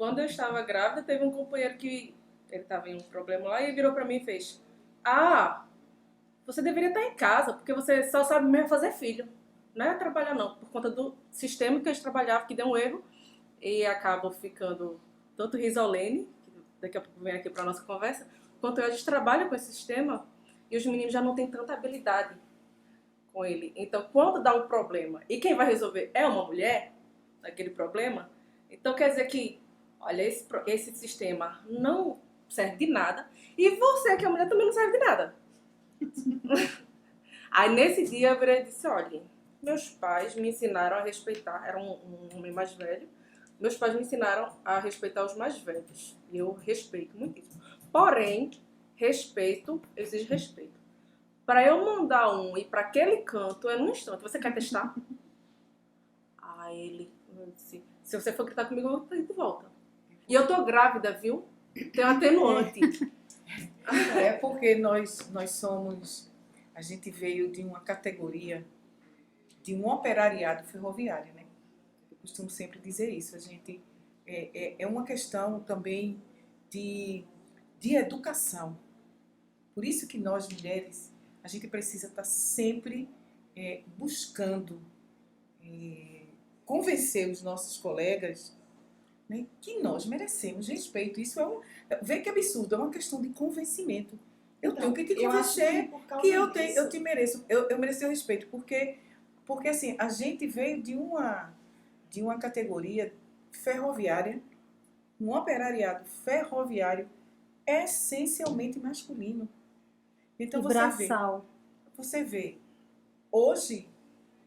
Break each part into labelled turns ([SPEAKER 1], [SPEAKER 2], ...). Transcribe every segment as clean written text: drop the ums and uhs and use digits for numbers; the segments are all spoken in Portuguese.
[SPEAKER 1] Quando eu estava grávida, teve um companheiro que ele estava em um problema lá e virou para mim e fez: Ah, você deveria estar em casa, porque você só sabe mesmo fazer filho. Não é trabalhar não, por conta do sistema que eles trabalhavam, que deu um erro, e acabam ficando tanto Risolene, que daqui a pouco vem aqui para nossa conversa, quanto eles trabalham com esse sistema, e os meninos já não têm tanta habilidade com ele. Então, quando dá um problema, e quem vai resolver é uma mulher, aquele problema, então quer dizer que, olha, esse sistema não serve de nada, e você, que é mulher, também não serve de nada. Aí nesse dia eu virei e disse, olha, meus pais me ensinaram a respeitar, era um homem mais velho, meus pais me ensinaram a respeitar os mais velhos. E eu respeito muitíssimo. Porém, respeito, exige respeito. Para eu mandar um ir para aquele canto é num instante. Você quer testar? Aí eu disse, se você for gritar comigo, eu vou ir de volta. E eu tô grávida, viu? Tem um atenuante.
[SPEAKER 2] É porque nós somos, a gente veio de uma categoria, de um operariado ferroviário, né? Eu costumo sempre dizer isso, a gente, é uma questão também de educação. Por isso que nós mulheres, a gente precisa estar sempre buscando convencer os nossos colegas, né, que nós merecemos respeito. Isso vê que absurdo, é uma questão de convencimento. Eu tenho que te convencer que eu te mereço, eu mereço o respeito, porque assim, a gente veio de uma categoria ferroviária, um operariado ferroviário essencialmente masculino. Então você vê, hoje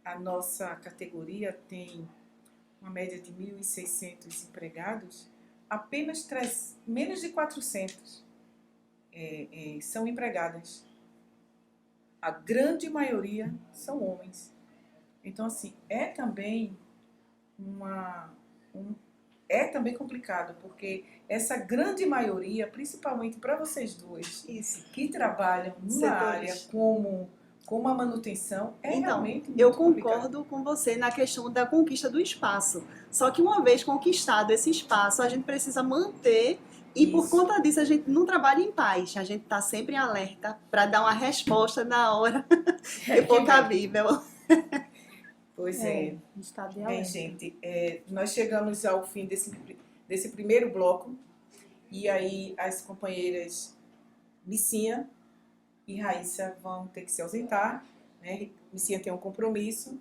[SPEAKER 2] a nossa categoria tem uma média de 1.600 empregados, apenas menos de 400 são empregadas. A grande maioria são homens. Então, assim, é também complicado, porque essa grande maioria, principalmente para vocês duas, que trabalham numa área como a manutenção, realmente muito
[SPEAKER 3] eu
[SPEAKER 2] complicado.
[SPEAKER 3] concordo com você na questão da conquista do espaço. Só que uma vez conquistado esse espaço, a gente precisa manter. E por conta disso, a gente não trabalha em paz. A gente está sempre em alerta para dar uma resposta na hora que for cabível.
[SPEAKER 2] Pois é.
[SPEAKER 4] Está de
[SPEAKER 2] Bem,
[SPEAKER 4] alerta.
[SPEAKER 2] gente, nós chegamos ao fim desse primeiro bloco. E aí as companheiras Missinha e Raíssa vão ter que se ausentar, né? Missinha tem um compromisso.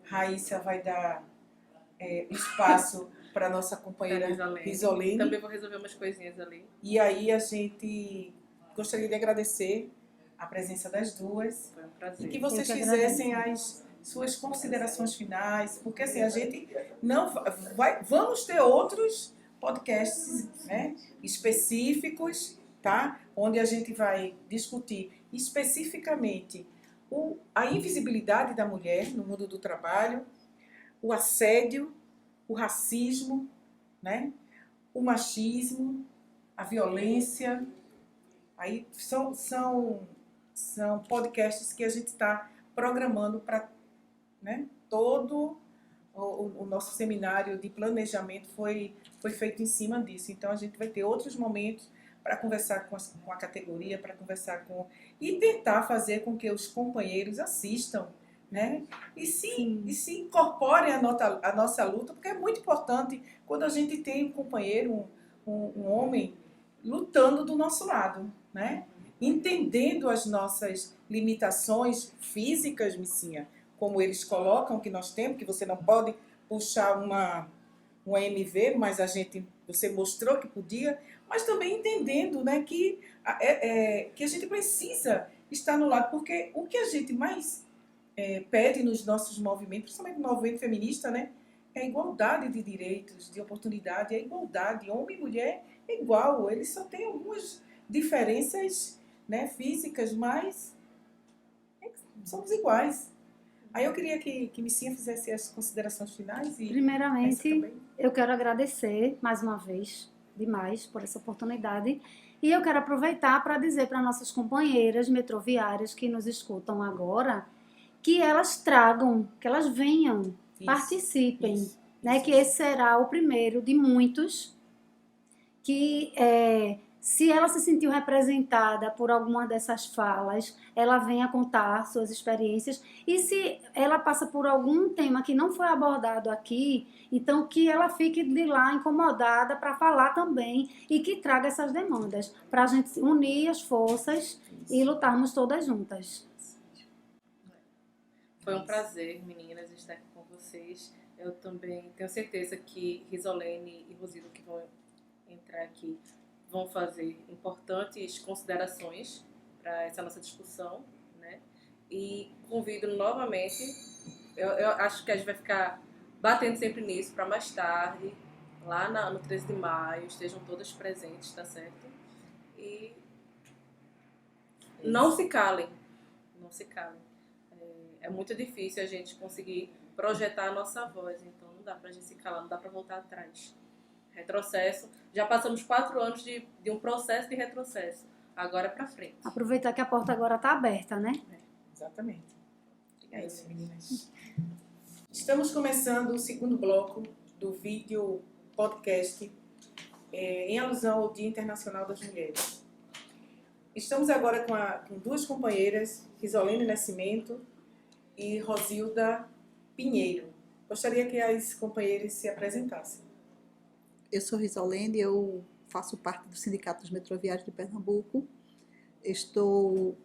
[SPEAKER 2] Raíssa vai dar espaço para a nossa companheira Risolene.
[SPEAKER 1] Também vou resolver umas coisinhas ali.
[SPEAKER 2] E aí a gente gostaria de agradecer a presença das duas.
[SPEAKER 1] Foi um prazer.
[SPEAKER 2] E que vocês fizessem as suas considerações finais, porque assim, a gente não vamos ter outros podcasts, né, específicos, tá? Onde a gente vai discutir especificamente a invisibilidade da mulher no mundo do trabalho, o assédio, o racismo, né? O machismo, a violência. Aí são podcasts que a gente está programando para, né, todo o nosso seminário de planejamento foi feito em cima disso. Então a gente vai ter outros momentos para conversar com a categoria, para conversar e tentar fazer com que os companheiros assistam, né? E se incorporem à nossa luta, porque é muito importante quando a gente tem um companheiro, um homem, lutando do nosso lado, né? Entendendo as nossas limitações físicas, Missinha, como eles colocam que nós temos, que você não pode puxar uma MV, mas você mostrou que podia, mas também entendendo, né, que a gente precisa estar no lado, porque o que a gente mais pede nos nossos movimentos, principalmente no movimento feminista, né, é a igualdade de direitos, de oportunidade, é a igualdade, homem e mulher é igual, eles só têm algumas diferenças, né, físicas, mas somos iguais. Aí eu queria que Missinha fizesse as considerações finais.
[SPEAKER 4] Primeiramente, eu quero agradecer mais uma vez, demais, por essa oportunidade. E eu quero aproveitar para dizer para nossas companheiras metroviárias que nos escutam agora, que elas tragam, que elas venham, participem, né? Que esse será o primeiro de muitos que se ela se sentiu representada por alguma dessas falas, ela venha contar suas experiências. E se ela passa por algum tema que não foi abordado aqui, então que ela fique de lá incomodada para falar também e que traga essas demandas, para a gente unir as forças e lutarmos todas juntas.
[SPEAKER 1] Foi um prazer, meninas, estar aqui com vocês. Eu também tenho certeza que Risolene e Rosildo, que vão entrar aqui, vão fazer importantes considerações para essa nossa discussão, né? E convido novamente, eu acho que a gente vai ficar batendo sempre nisso para mais tarde, lá no 13 de maio, estejam todas presentes, tá certo? E não se calem, não se calem. É muito difícil a gente conseguir projetar a nossa voz, então não dá pra gente se calar, não dá pra voltar atrás. Retrocesso, já passamos 4 anos de um processo de retrocesso, agora é pra frente.
[SPEAKER 4] Aproveitar que a porta agora está aberta, né?
[SPEAKER 2] Exatamente. É isso, meninas. Estamos começando o segundo bloco do vídeo podcast em alusão ao Dia Internacional das Mulheres. Estamos agora com 2 companheiras, Risolene Nascimento e Rosilda Pinheiro. Gostaria que as companheiras se apresentassem.
[SPEAKER 5] Eu sou Risolene, eu faço parte do Sindicato dos Metroviários de Pernambuco. Estou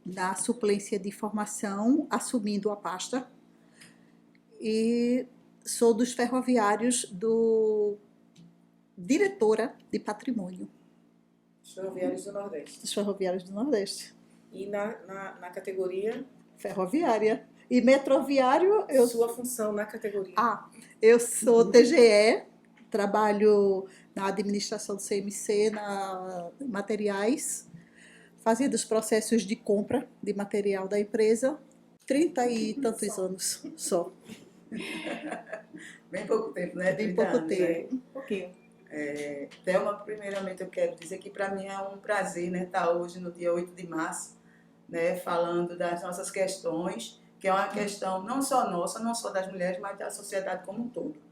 [SPEAKER 5] na suplência de formação, assumindo a pasta. E sou dos ferroviários, diretora de patrimônio.
[SPEAKER 2] Os ferroviários do Nordeste.
[SPEAKER 5] Dos ferroviários do Nordeste.
[SPEAKER 2] E na categoria?
[SPEAKER 5] Ferroviária. E metroviário,
[SPEAKER 2] Sua função na categoria?
[SPEAKER 5] Eu sou TGE, trabalho na administração do CMC, na materiais, fazendo os processos de compra de material da empresa, 30 e tantos anos só.
[SPEAKER 6] Bem pouco tempo, né?
[SPEAKER 5] Bem
[SPEAKER 6] 30
[SPEAKER 5] pouco
[SPEAKER 6] anos,
[SPEAKER 5] tempo.
[SPEAKER 2] Um pouquinho.
[SPEAKER 6] Thelma, primeiramente eu quero dizer que para mim é um prazer, né, estar hoje no dia 8 de março, né, falando das nossas questões, que é uma questão não só nossa, não só das mulheres, mas da sociedade como um todo.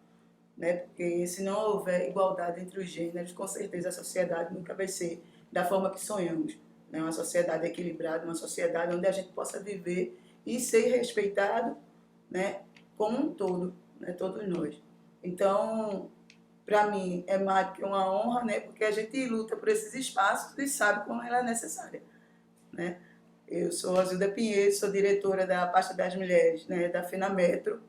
[SPEAKER 6] Né? Porque se não houver igualdade entre os gêneros, com certeza a sociedade nunca vai ser da forma que sonhamos. Né? Uma sociedade equilibrada, uma sociedade onde a gente possa viver e ser respeitado, né, como um todo, né, todos nós. Então, para mim, é mais que uma honra, né, porque a gente luta por esses espaços e sabe como ela é necessária. Né? Eu sou Rosilda Pinheiro, sou diretora da pasta das mulheres, né, da FENAMetro,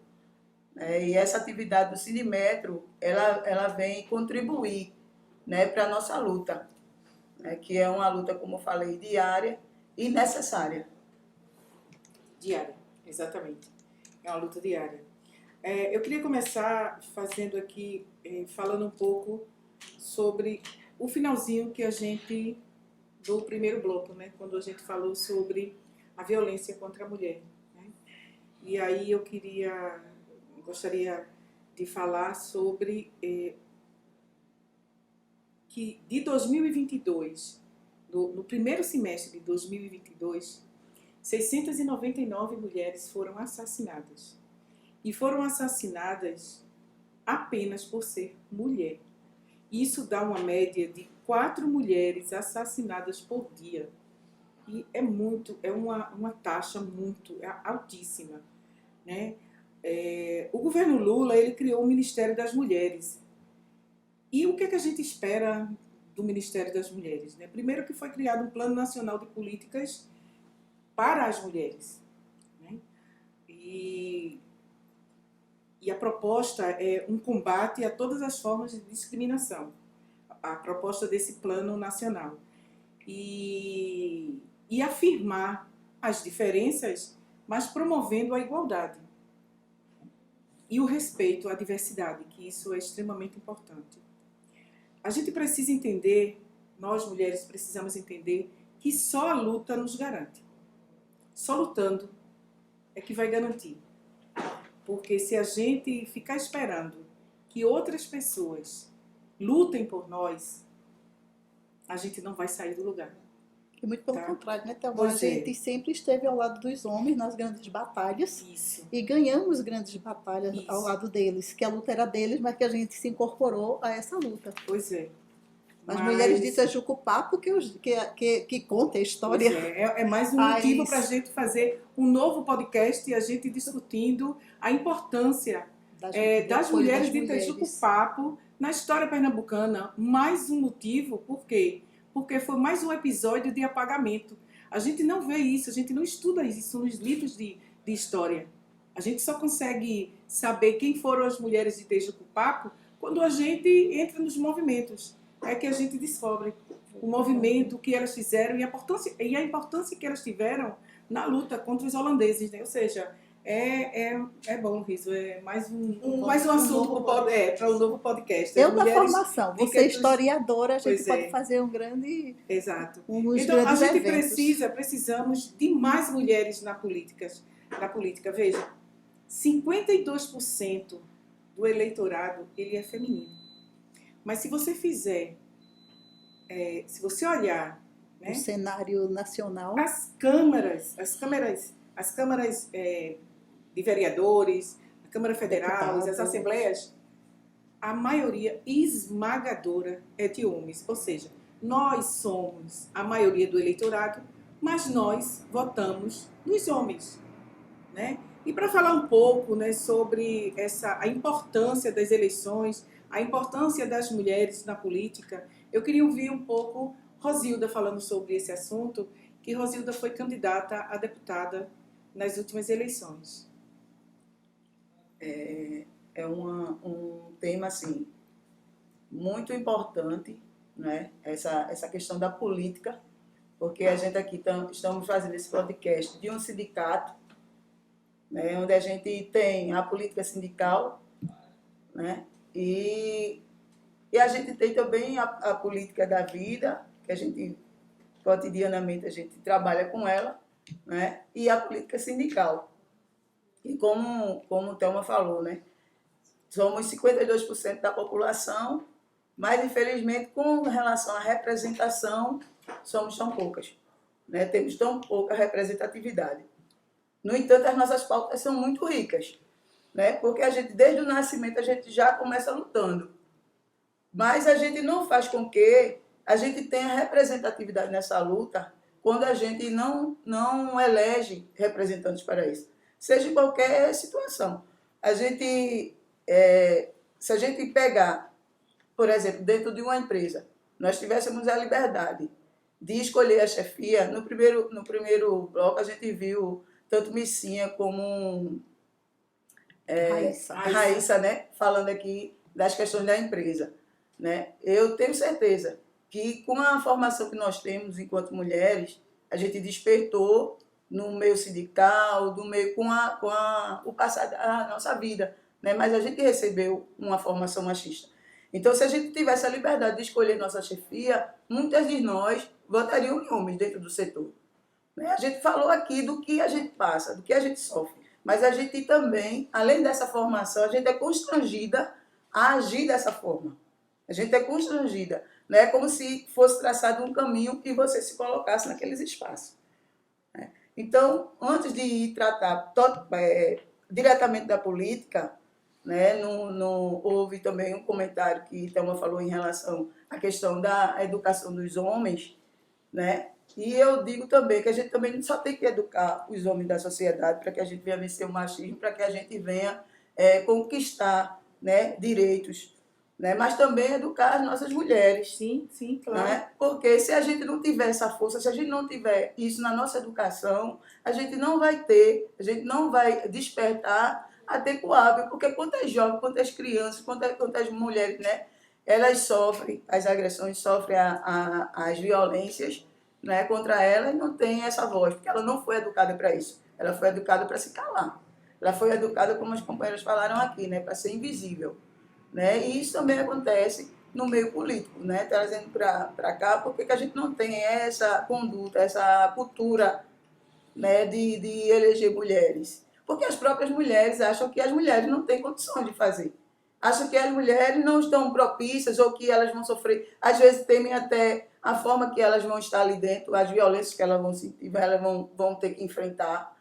[SPEAKER 6] e essa atividade do Sindimetro, ela vem contribuir, né, para a nossa luta, né, que é uma luta, como eu falei, diária e necessária.
[SPEAKER 2] Diária, exatamente. É uma luta diária. Eu queria começar fazendo aqui, falando um pouco sobre o finalzinho que a gente, do primeiro bloco, né, quando a gente falou sobre a violência contra a mulher. Né? E aí eu gostaria de falar sobre que de 2022, no primeiro semestre de 2022, 699 mulheres foram assassinadas. E foram assassinadas apenas por ser mulher. Isso dá uma média de 4 mulheres assassinadas por dia. E é uma taxa muito altíssima. Né? O governo Lula, ele criou o Ministério das Mulheres. E o que a gente espera do Ministério das Mulheres? Né? Primeiro que foi criado um Plano Nacional de Políticas para as mulheres. Né? E a proposta é um combate a todas as formas de discriminação. A proposta desse Plano Nacional. E afirmar as diferenças, mas promovendo a igualdade. E o respeito à diversidade, que isso é extremamente importante. A gente precisa entender, nós mulheres precisamos entender, que só a luta nos garante. Só lutando é que vai garantir. Porque se a gente ficar esperando que outras pessoas lutem por nós, a gente não vai sair do lugar.
[SPEAKER 5] E muito pelo contrário, né, Thelma?
[SPEAKER 2] Pois
[SPEAKER 5] A gente sempre esteve ao lado dos homens nas grandes batalhas.
[SPEAKER 2] Isso.
[SPEAKER 5] E ganhamos grandes batalhas ao lado deles, que a luta era deles, mas que a gente se incorporou a essa luta.
[SPEAKER 2] Pois é.
[SPEAKER 5] As mulheres de Itajucupá, que conta a história.
[SPEAKER 2] Pois é mais um motivo para a gente fazer um novo podcast e a gente discutindo a importância das mulheres de Itajucupapo na história pernambucana. Mais um motivo, por quê? Porque foi mais um episódio de apagamento. A gente não vê isso, a gente não estuda isso nos livros de história. A gente só consegue saber quem foram as mulheres de Itajucupapo quando a gente entra nos movimentos. É que a gente descobre o movimento que elas fizeram e a importância que elas tiveram na luta contra os holandeses, né? Ou seja, é bom, Riso, é mais um assunto para um novo podcast.
[SPEAKER 5] Eu da formação, você é historiadora, a gente pode fazer um grande...
[SPEAKER 2] Exato.
[SPEAKER 5] Então,
[SPEAKER 2] a gente
[SPEAKER 5] eventos.
[SPEAKER 2] precisamos de mais mulheres na política. Veja, 52% do eleitorado, ele é feminino. Mas se você se você olhar, né,
[SPEAKER 5] o cenário nacional,
[SPEAKER 2] as câmaras de vereadores, a Câmara Federal, as assembleias, a maioria esmagadora é de homens. Ou seja, nós somos a maioria do eleitorado, mas nós votamos nos homens, né? E para falar um pouco, né, sobre a importância das eleições, a importância das mulheres na política, eu queria ouvir um pouco Rosilda falando sobre esse assunto, que Rosilda foi candidata a deputada nas últimas eleições.
[SPEAKER 6] É um tema, assim, muito importante, né? Essa questão da política, porque a gente aqui estamos fazendo esse podcast de um sindicato, né, onde a gente tem a política sindical, né, e a gente tem também a política da vida, que a gente, cotidianamente, a gente trabalha com ela, né, e a política sindical. E como o Thelma falou, né, somos 52% da população, mas, infelizmente, com relação à representação, somos tão poucas, né, temos tão pouca representatividade. No entanto, as nossas pautas são muito ricas, né? Porque a gente, desde o nascimento, a gente já começa lutando. Mas a gente não faz com que a gente tenha representatividade nessa luta quando a gente não elege representantes para isso. Seja em qualquer situação. Se a gente pegar, por exemplo, dentro de uma empresa, nós tivéssemos a liberdade de escolher a chefia, no primeiro bloco a gente viu tanto Missinha como Raíssa, né, falando aqui das questões da empresa, né? Eu tenho certeza que com a formação que nós temos enquanto mulheres, a gente despertou no meio sindical, o passado da nossa vida, né? Mas a gente recebeu uma formação machista. Então, se a gente tivesse a liberdade de escolher nossa chefia, muitas de nós votariam em homens dentro do setor. A gente falou aqui do que a gente passa, do que a gente sofre, mas a gente também, além dessa formação, a gente é constrangida a agir dessa forma. A gente é constrangida, né? Como se fosse traçado um caminho e você se colocasse naqueles espaços. Então, antes de ir tratar diretamente da política, né, houve também um comentário que Thelma falou em relação à questão da educação dos homens, né? E eu digo também que a gente também só tem que educar os homens da sociedade para que a gente venha vencer o machismo, para que a gente venha conquistar, né, direitos, né? Mas também educar as nossas mulheres.
[SPEAKER 2] Sim, claro.
[SPEAKER 6] Né? Porque se a gente não tiver essa força, se a gente não tiver isso na nossa educação, a gente não vai despertar a tempo hábil, porque quantas jovens, quantas crianças, quantas mulheres, né, elas sofrem as agressões, sofrem as violências, né, contra ela e não tem essa voz, porque ela não foi educada para isso. Ela foi educada para se calar. Ela foi educada, como as companheiras falaram aqui, né, para ser invisível. Né? E isso também acontece no meio político, né, trazendo para cá, porque a gente não tem essa conduta, essa cultura, né, de eleger mulheres. Porque as próprias mulheres acham que as mulheres não têm condições de fazer. Acham que as mulheres não estão propícias ou que elas vão sofrer. Às vezes temem até a forma que elas vão estar ali dentro, as violências que elas vão sentir, elas vão ter que enfrentar.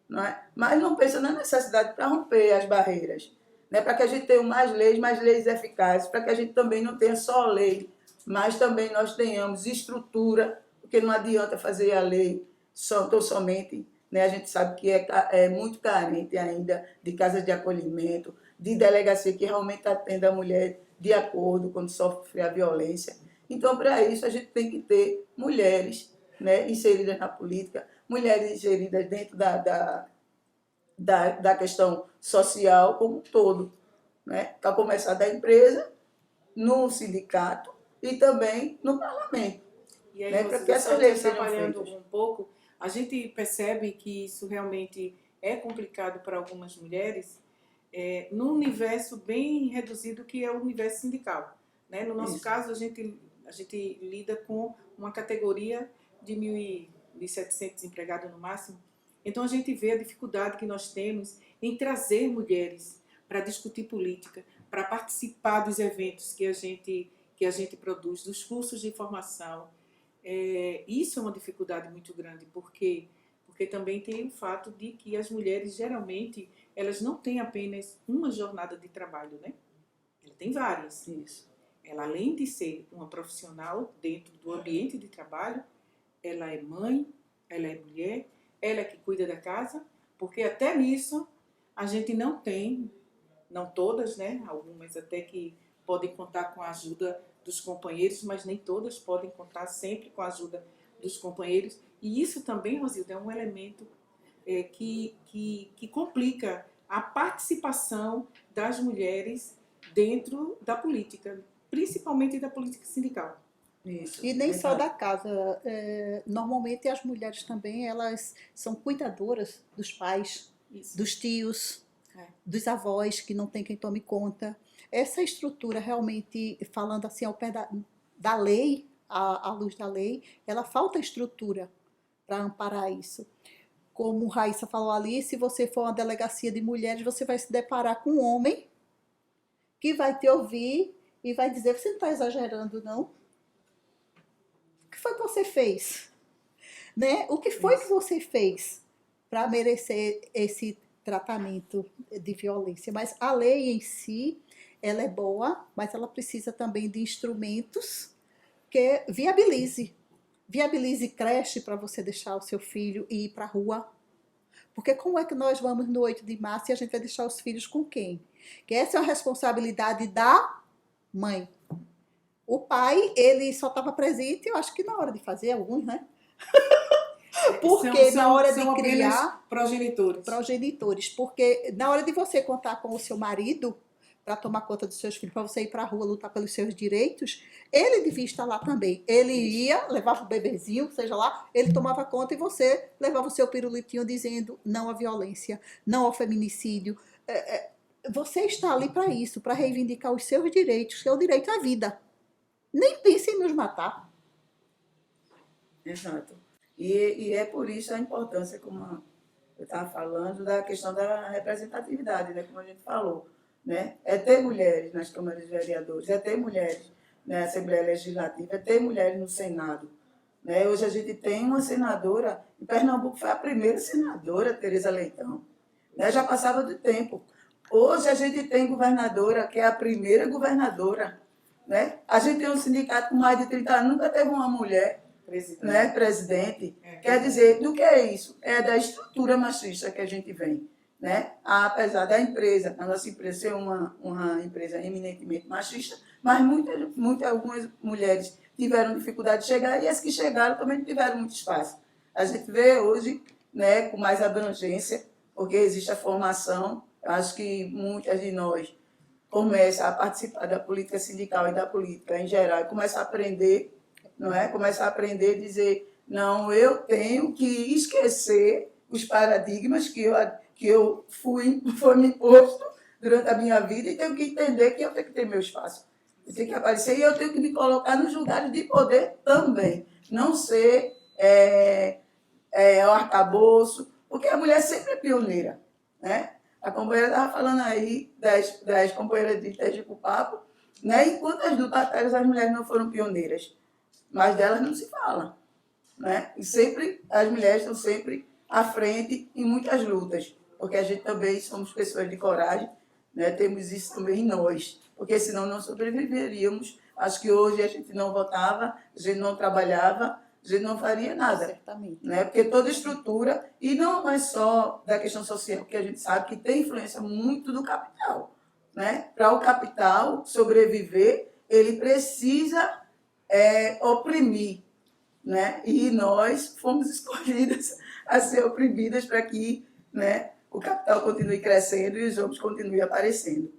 [SPEAKER 6] Não é? Mas não pensam na necessidade para romper as barreiras. Né? Para que a gente tenha mais leis eficazes, para que a gente também não tenha só lei mas também nós tenhamos estrutura, porque não adianta fazer a lei tão somente, né? A gente sabe que é muito carente ainda de casas de acolhimento, de delegacia que realmente atenda a mulher de acordo quando sofre a violência. Então, para isso, a gente tem que ter mulheres, né, inseridas na política, mulheres inseridas dentro da questão social como um todo, né? Para começar da empresa, no sindicato e também no parlamento.
[SPEAKER 2] E aí,
[SPEAKER 6] Né, para que essas
[SPEAKER 2] só
[SPEAKER 6] leis sejam
[SPEAKER 2] trabalhando
[SPEAKER 6] feitas.
[SPEAKER 2] um pouco, a gente percebe que isso realmente é complicado para algumas mulheres, num universo bem reduzido que é o universo sindical. Né? No nosso
[SPEAKER 6] Isso.
[SPEAKER 2] caso, a gente lida com uma categoria de 1.700 empregados no máximo. Então, a gente vê a dificuldade que nós temos em trazer mulheres para discutir política, para participar dos eventos que a gente produz, dos cursos de formação. Isso é uma dificuldade muito grande, porque também tem o fato de que as mulheres, geralmente, elas não têm apenas uma jornada de trabalho, né? Ela tem várias.
[SPEAKER 6] Isso.
[SPEAKER 2] Ela, além de ser uma profissional dentro do ambiente de trabalho, ela é mãe, ela é mulher, ela é que cuida da casa, porque até nisso a gente não tem, não todas, né? Algumas até que podem contar com a ajuda dos companheiros, mas nem todas podem contar sempre com a ajuda dos companheiros. E isso também, Rosilda, é um elemento que complica a participação das mulheres dentro da política, principalmente da política sindical.
[SPEAKER 6] Isso.
[SPEAKER 5] E nem só
[SPEAKER 6] Exato.
[SPEAKER 5] da casa. Normalmente as mulheres também, elas são cuidadoras dos pais,
[SPEAKER 2] Isso.
[SPEAKER 5] dos tios,
[SPEAKER 2] É.
[SPEAKER 5] dos avós, que não tem quem tome conta. Essa estrutura realmente, falando assim ao pé da lei, à luz da lei, ela falta estrutura para amparar isso. Como Raíssa falou ali, se você for uma delegacia de mulheres, você vai se deparar com um homem que vai te ouvir e vai dizer, você não está exagerando, não? O que foi que você fez? Né? O que foi que você fez para merecer esse tratamento de violência? Mas a lei em si, ela é boa, mas ela precisa também de instrumentos que viabilize creche para você deixar o seu filho e ir para a rua. Porque como é que nós vamos no 8 de março e a gente vai deixar os filhos com quem? Que essa é uma responsabilidade da mãe. O pai, ele só estava presente, eu acho que na hora de fazer alguns, né? Porque na hora de criar progenitores, porque na hora de você contar com o seu marido para tomar conta dos seus filhos, para você ir para a rua lutar pelos seus direitos, ele devia estar lá também. Ele ia, levava o bebezinho, seja lá, ele tomava conta e você levava o seu pirulitinho dizendo não à violência, não ao feminicídio. Você está ali para isso, para reivindicar os seus direitos, que é o direito à vida. Nem pense em nos matar.
[SPEAKER 6] Exato. E é por isso a importância, como eu estava falando, da questão da representatividade, né, como a gente falou. Né? É ter mulheres nas câmaras de vereadores, é ter mulheres na Assembleia Legislativa, é ter mulheres no Senado. Né? Hoje a gente tem uma senadora, em Pernambuco foi a primeira senadora, Tereza Leitão. Né? Já passava do tempo. Hoje a gente tem governadora, que é a primeira governadora. Né? A gente tem um sindicato com mais de 30 anos, nunca teve uma mulher presidente. Quer dizer, do que é isso? É da estrutura machista que a gente vem. Né? Apesar da empresa, a nossa empresa ser uma empresa eminentemente machista, mas algumas mulheres tiveram dificuldade de chegar e as que chegaram também não tiveram muito espaço. A gente vê hoje, né, com mais abrangência, porque existe a formação. Eu acho que muitas de nós começam a participar da política sindical e da política em geral, e começam a aprender, não é? Começam a aprender a dizer, não, eu tenho que esquecer os paradigmas que foi me imposto durante a minha vida e tenho que entender que eu tenho que ter meu espaço. Eu tenho que aparecer e eu tenho que me colocar nos lugares de poder também. Não ser o arcabouço, porque a mulher sempre é pioneira. Né? A companheira estava falando aí das companheiras de Itagipupapo, né? E quantas batalhas as mulheres não foram pioneiras, mas delas não se fala. Né? E sempre, as mulheres estão sempre à frente em muitas lutas, porque a gente também somos pessoas de coragem, né? Temos isso também em nós, porque senão não sobreviveríamos Acho que hoje a gente não votava, a gente não trabalhava, a gente não faria nada.
[SPEAKER 5] Certamente.
[SPEAKER 6] Né? Porque toda estrutura, e não é só da questão social, porque a gente sabe que tem influência muito do capital. Né? Para o capital sobreviver, ele precisa oprimir. Né? E nós fomos escolhidas a ser oprimidas para que, né, o capital continue crescendo e os homens continuem aparecendo.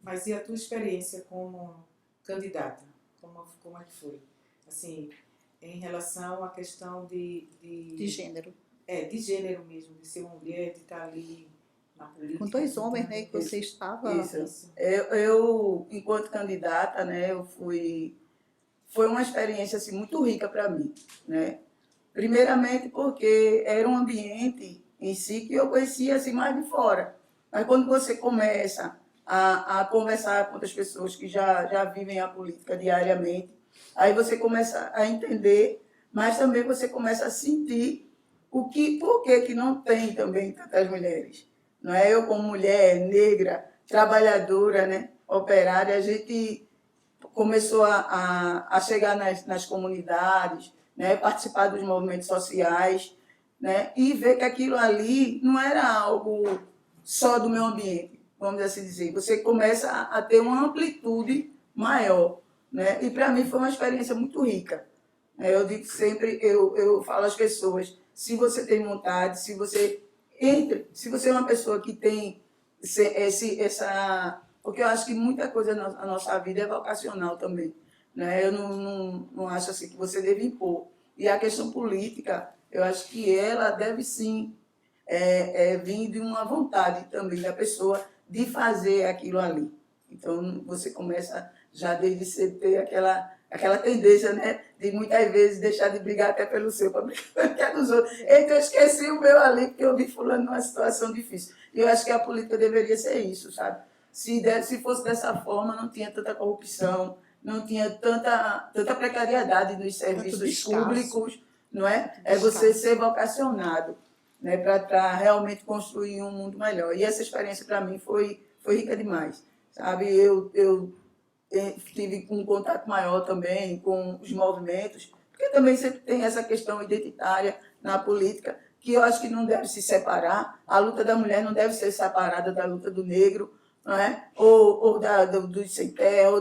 [SPEAKER 2] Mas e a tua experiência como candidata? Como é que foi? Assim, em relação à questão
[SPEAKER 5] De gênero.
[SPEAKER 2] de gênero mesmo, de ser uma mulher, de estar ali na política.
[SPEAKER 5] Com 2 homens, né, que você estava...
[SPEAKER 6] Isso. Eu, enquanto candidata, né, foi uma experiência assim, muito rica para mim. Né? Primeiramente porque era um ambiente em si que eu conhecia assim, mais de fora. Mas quando você começa a conversar com outras pessoas que já vivem a política diariamente, aí você começa a entender, mas também você começa a sentir por que não tem também tantas mulheres. Não é? Eu, como mulher negra, trabalhadora, né, operária, a gente começou a chegar nas comunidades, né, participar dos movimentos sociais, né, e ver que aquilo ali não era algo só do meu ambiente, vamos assim dizer. Você começa a ter uma amplitude maior. Né? E para mim foi uma experiência muito rica. Eu digo sempre, eu falo às pessoas, se você tem vontade, se você é uma pessoa que tem porque eu acho que muita coisa na nossa vida é vocacional também. Né? Eu não acho assim que você deve impor. E a questão política, eu acho que ela deve sim vir de uma vontade também da pessoa de fazer aquilo ali. Então, você começa já desde cedo ter aquela tendência, né, de muitas vezes deixar de brigar até pelo seu, para brigar dos outros. Então, eu esqueci o meu ali, porque eu vi fulano numa situação difícil. E eu acho que a política deveria ser isso, sabe? Se fosse dessa forma, não tinha tanta corrupção, não tinha tanta precariedade nos serviços públicos, não é? É você ser vocacionado, né, para realmente construir um mundo melhor. E essa experiência, para mim, foi rica demais, sabe? Eu tive um contato maior também com os movimentos, porque também sempre tem essa questão identitária na política, que eu acho que não deve se separar. A luta da mulher não deve ser separada da luta do negro, não é? ou do sem terra, ou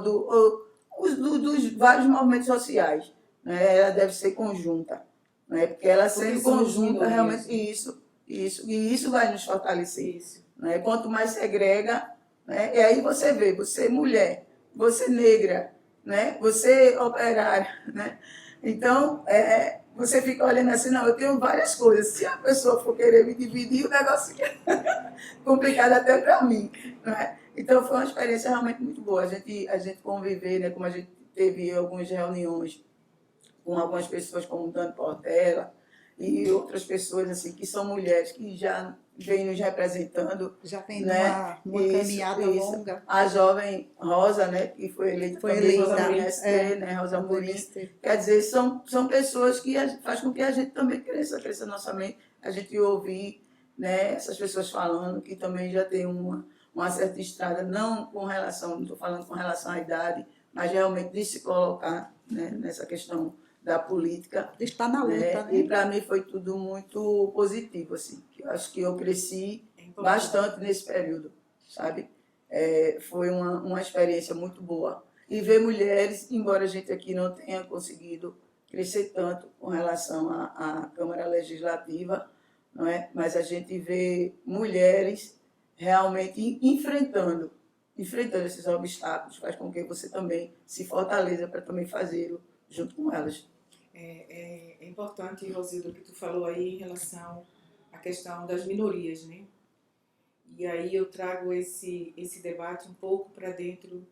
[SPEAKER 6] dos vários movimentos sociais. Né? Ela deve ser conjunta, né? Porque ela sendo conjunta, realmente, isso, e isso vai nos fortalecer.
[SPEAKER 2] Isso.
[SPEAKER 6] Né? Quanto mais segrega, né? E aí você vê, você mulher, você negra, né? Você operária, né? Então, você fica olhando assim, não, eu tenho várias coisas. Se a pessoa for querer me dividir, o negócio fica complicado até para mim. Né? Então, foi uma experiência realmente muito boa. A gente conviver, né? Como a gente teve algumas reuniões com algumas pessoas, como Dani Portela, e outras pessoas assim, que são mulheres que já vêm nos representando.
[SPEAKER 5] Já vem
[SPEAKER 6] né?
[SPEAKER 5] numa caminhada longa.
[SPEAKER 6] A jovem Rosa, né, que foi eleita
[SPEAKER 5] Foi
[SPEAKER 6] também
[SPEAKER 5] eleita,
[SPEAKER 6] Rosa MST, né, Rosa Amorim. Quer dizer, são pessoas que faz com que a gente também cresça nossa mente, a gente ouvir, né, essas pessoas falando que também já tem uma certa estrada, não estou falando com relação à idade, mas realmente de se colocar, né, nessa questão da política.
[SPEAKER 5] Está na luta,
[SPEAKER 6] né?
[SPEAKER 5] né?
[SPEAKER 6] E para mim foi tudo muito positivo, assim. Eu acho que eu cresci bastante nesse período, sabe? Foi uma experiência muito boa. E ver mulheres, embora a gente aqui não tenha conseguido crescer tanto com relação à Câmara Legislativa, não é? Mas a gente vê mulheres realmente enfrentando esses obstáculos, faz com que você também se fortaleça para também fazê-lo junto com elas.
[SPEAKER 2] É importante, Rosilda, o que tu falou aí em relação à questão das minorias, né? E aí eu trago esse debate um pouco para dentro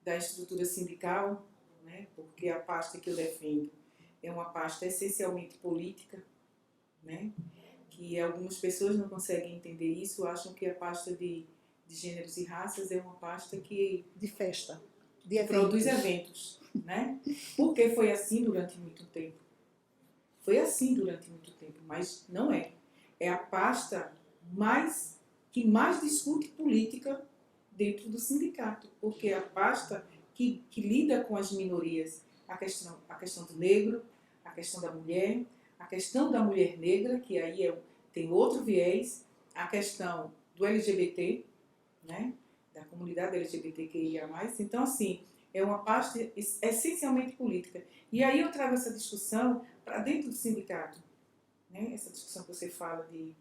[SPEAKER 2] da estrutura sindical, né? Porque a pasta que eu defendo é uma pasta essencialmente política, né? Que algumas pessoas não conseguem entender isso, acham que a pasta de gêneros e raças é uma pasta que
[SPEAKER 5] De festa.
[SPEAKER 2] produz eventos, né? Porque foi assim durante muito tempo. Foi assim durante muito tempo, mas não é. É a pasta que mais discute política dentro do sindicato, porque é a pasta que lida com as minorias. A questão do negro, a questão da mulher, a questão da mulher negra, que aí tem outro viés, a questão do LGBT, né? Da comunidade LGBTQIA+. Então, assim, é uma parte essencialmente política. E aí eu trago essa discussão para dentro do sindicato, né? Essa discussão que você fala de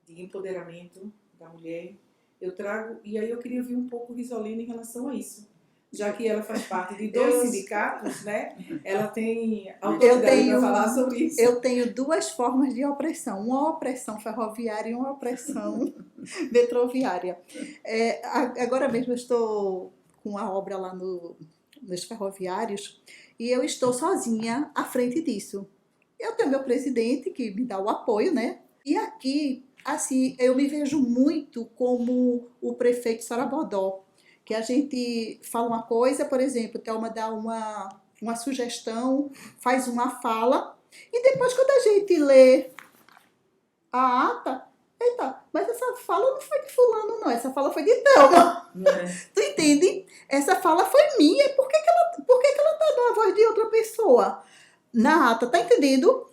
[SPEAKER 2] empoderamento da mulher, eu trago, e aí eu queria ouvir um pouco Risolina em relação a isso. Já que ela faz parte de dois sindicatos, né? Ela tem autoridade para falar sobre isso.
[SPEAKER 5] Eu tenho duas formas de opressão. Uma opressão ferroviária e uma opressão metroviária. Agora mesmo eu estou com uma obra lá nos ferroviários e eu estou sozinha à frente disso. Eu tenho meu presidente que me dá o apoio, né? E aqui, assim, eu me vejo muito como o prefeito Sarabodó, que a gente fala uma coisa, por exemplo, Thelma dá uma sugestão, faz uma fala, e depois quando a gente lê a ata, eita, mas essa fala não foi de fulano não, essa fala foi de Thelma. Tu entende? Essa fala foi minha, por que ela tá dando a voz de outra pessoa? Na ata, tá entendendo?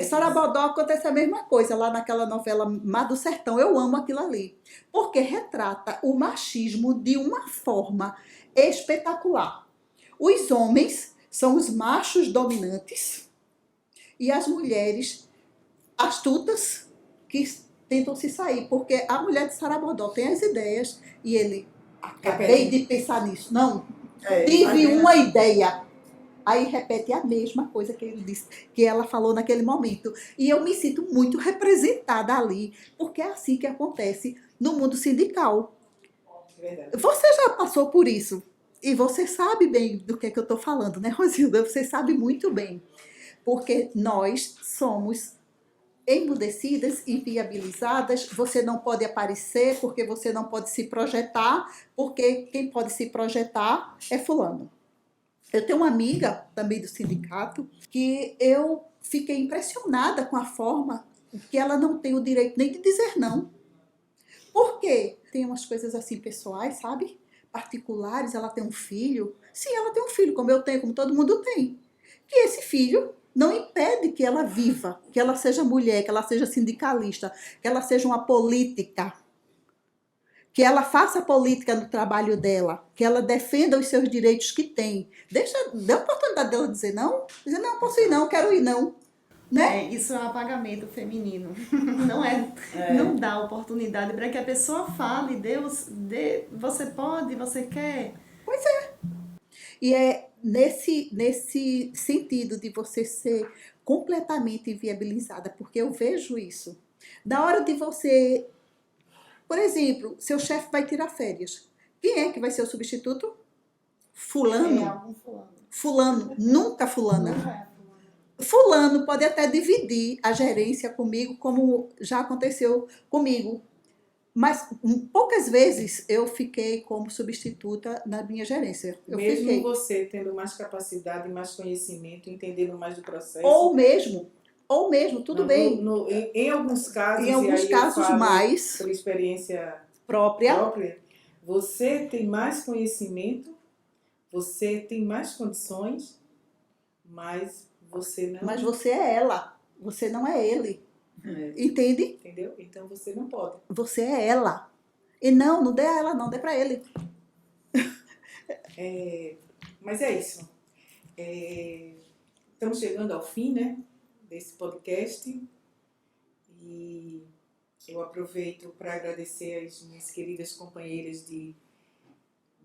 [SPEAKER 5] Sarabodó acontece a mesma coisa lá naquela novela Mar do Sertão. Eu amo aquilo ali. Porque retrata o machismo de uma forma espetacular. Os homens são os machos dominantes e as mulheres astutas que tentam se sair. Porque a mulher de Sarabodó tem as ideias e ele, acabei de pensar nisso. Não, tive uma ideia. Aí repete a mesma coisa que ele disse, que ela falou naquele momento. E eu me sinto muito representada ali, porque é assim que acontece no mundo sindical.
[SPEAKER 2] Verdade.
[SPEAKER 5] Você já passou por isso. E você sabe bem do que eu estou falando, né, Rosilda? Você sabe muito bem. Porque nós somos emudecidas, inviabilizadas, você não pode aparecer, porque você não pode se projetar, porque quem pode se projetar é fulano. Eu tenho uma amiga também do sindicato que eu fiquei impressionada com a forma que ela não tem o direito nem de dizer não. Por quê? Tem umas coisas assim pessoais, sabe? Particulares, ela tem um filho. Sim, ela tem um filho, como eu tenho, como todo mundo tem. Que esse filho não impede que ela viva, que ela seja mulher, que ela seja sindicalista, que ela seja uma política, que ela faça política no trabalho dela, que ela defenda os seus direitos que tem. Dê a oportunidade dela dizer não. Dizer, não, posso ir não, quero ir não. Né?
[SPEAKER 3] Isso é um apagamento feminino. Não dá oportunidade para que a pessoa fale, você pode, você quer.
[SPEAKER 5] Pois é. E é nesse sentido de você ser completamente inviabilizada, porque eu vejo isso. Na hora de você... Por exemplo, seu chefe vai tirar férias. Quem é que vai ser o substituto? Fulano.
[SPEAKER 3] Algum fulano.
[SPEAKER 5] Fulano, nunca fulana.
[SPEAKER 3] Não é.
[SPEAKER 5] Fulano pode até dividir a gerência comigo, como já aconteceu comigo. Mas poucas vezes eu fiquei como substituta na minha gerência.
[SPEAKER 2] Mesmo você tendo mais capacidade, mais conhecimento, entendendo mais do processo.
[SPEAKER 5] Ou mesmo, tudo bem.
[SPEAKER 2] Em alguns casos,
[SPEAKER 5] Em alguns casos mais,
[SPEAKER 2] por experiência
[SPEAKER 5] própria,
[SPEAKER 2] você tem mais conhecimento, você tem mais condições, mas você não...
[SPEAKER 5] Mas você é ela, você não é ele. Entende?
[SPEAKER 2] Entendeu? Então você não pode.
[SPEAKER 5] Você é ela. E não dê a ela não, dê pra ele.
[SPEAKER 2] Mas é isso. Estamos chegando ao fim, né, desse podcast. E eu aproveito para agradecer as minhas queridas companheiras de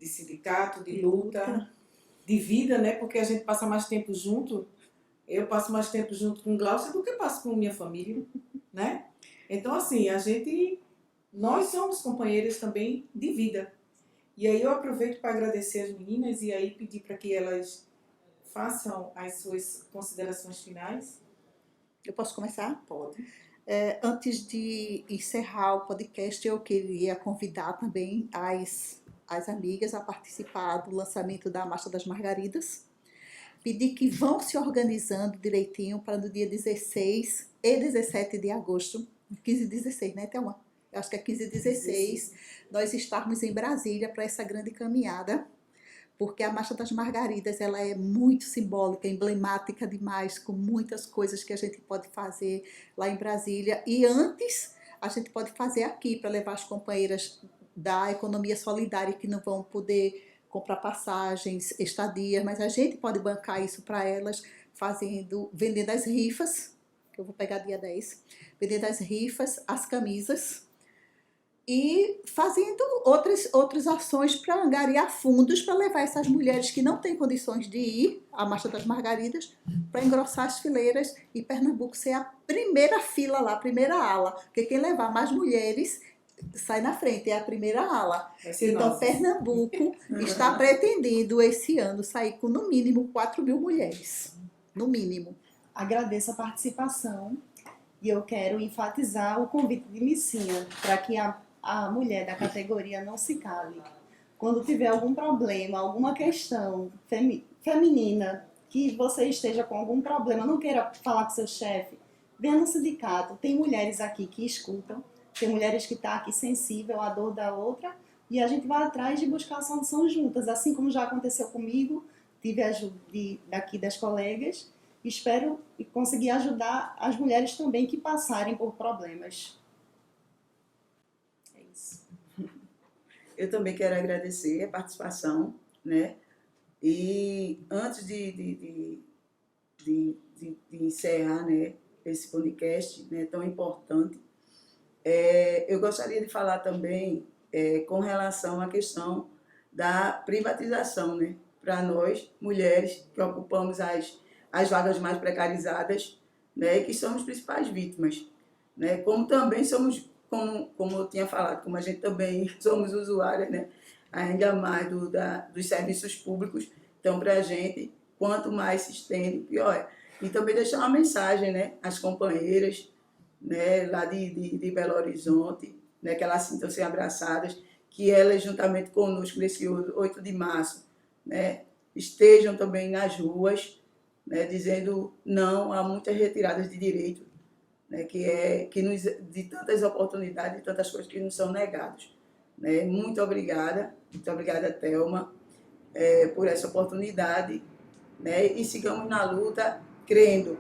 [SPEAKER 2] sindicato, de luta, de vida, né? Porque a gente passa mais tempo junto. Eu passo mais tempo junto com o Glaucio do que passo com minha família, né? Então, assim, nós somos companheiras também de vida. E aí eu aproveito para agradecer as meninas e aí pedir para que elas façam as suas considerações finais.
[SPEAKER 5] Eu posso começar?
[SPEAKER 2] Pode.
[SPEAKER 5] Antes de encerrar o podcast, eu queria convidar também as amigas a participar do lançamento da Marcha das Margaridas. Pedir que vão se organizando direitinho para no dia 16 e 17 de agosto, 15 e 16, né, Thelma? Eu acho que é 15 e 16, nós estarmos em Brasília para essa grande caminhada, porque a Marcha das Margaridas ela é muito simbólica, emblemática demais, com muitas coisas que a gente pode fazer lá em Brasília. E antes, a gente pode fazer aqui para levar as companheiras da economia solidária que não vão poder comprar passagens, estadias, mas a gente pode bancar isso para elas vendendo as rifas, que eu vou pegar dia 10, vendendo as rifas, as camisas, e fazendo outras ações para angariar fundos para levar essas mulheres que não têm condições de ir à Marcha das Margaridas para engrossar as fileiras e Pernambuco ser a primeira fila lá, a primeira ala, porque quem levar mais mulheres sai na frente, é a primeira ala. Então, Pernambuco está pretendendo esse ano sair com no mínimo 4.000 mulheres, no mínimo.
[SPEAKER 3] Agradeço a participação e eu quero enfatizar o convite de Missinha para que a mulher da categoria não se cale. Quando tiver algum problema, alguma questão feminina, que você esteja com algum problema, não queira falar com seu chefe, venha no sindicato. Tem mulheres aqui que escutam, tem mulheres que estão aqui sensível à dor da outra e a gente vai atrás de buscar a solução juntas, assim como já aconteceu comigo, tive ajuda daqui das colegas. Espero conseguir ajudar as mulheres também que passarem por problemas.
[SPEAKER 6] É isso. Eu também quero agradecer a participação, né? E antes de encerrar, né, esse podcast, né, tão importante, eu gostaria de falar também com relação à questão da privatização, né? Para nós, mulheres que ocupamos as vagas mais precarizadas, né, que somos as principais vítimas, né, como também somos, como eu tinha falado, como a gente também somos usuárias, né, ainda mais dos serviços públicos. Então, para a gente, quanto mais se estende, pior é. E também deixar uma mensagem, né, às companheiras, né, lá de Belo Horizonte, né, que elas sintam-se abraçadas, que elas, juntamente conosco, nesse 8 de março, né, estejam também nas ruas, né, dizendo não a muitas retiradas de direito, né, de tantas oportunidades, de tantas coisas que nos são negadas. Né? Muito obrigada, Thelma, por essa oportunidade, né, e sigamos na luta, crendo,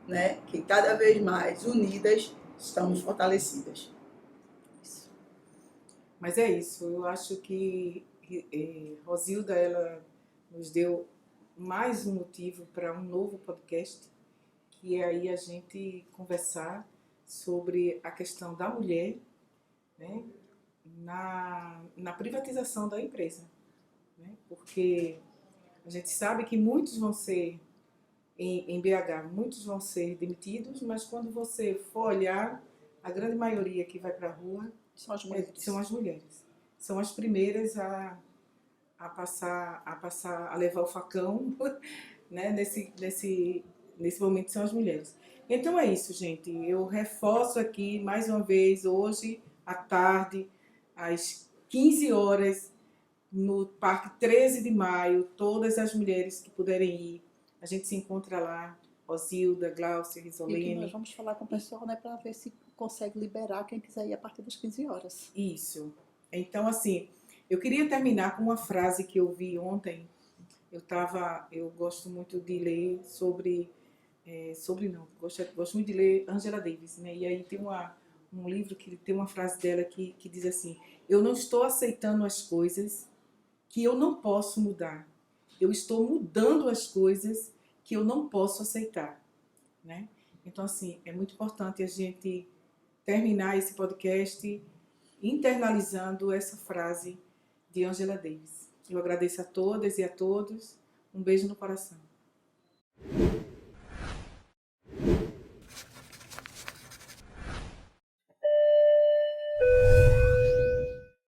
[SPEAKER 6] né, que cada vez mais unidas estamos fortalecidas.
[SPEAKER 2] Isso. Mas é isso, eu acho que Rosilda, ela nos deu mais um motivo para um novo podcast, que é aí a gente conversar sobre a questão da mulher, né, na privatização da empresa. Né, porque a gente sabe que muitos vão ser, em BH, muitos vão ser demitidos, mas quando você for olhar, a grande maioria que vai para a rua são as mulheres. São as primeiras a levar o facão, né? Nesse momento são as mulheres. Então é isso, gente. Eu reforço aqui mais uma vez, hoje à tarde, às 15 horas, no Parque 13 de Maio, todas as mulheres que puderem ir, a gente se encontra lá, Rosilda, Glaucia, Risolene.
[SPEAKER 5] E nós vamos falar com o pessoal, né, para ver se consegue liberar quem quiser ir a partir das 15 horas.
[SPEAKER 2] Isso. Então, assim, eu queria terminar com uma frase que eu vi ontem. Eu gosto muito de ler gosto muito de ler Angela Davis, né? E aí tem um livro que tem uma frase dela que diz assim: eu não estou aceitando as coisas que eu não posso mudar. Eu estou mudando as coisas que eu não posso aceitar, né? Então, assim, é muito importante a gente terminar esse podcast internalizando essa frase de Angela Davis. Eu agradeço a todas e a todos. Um beijo no coração.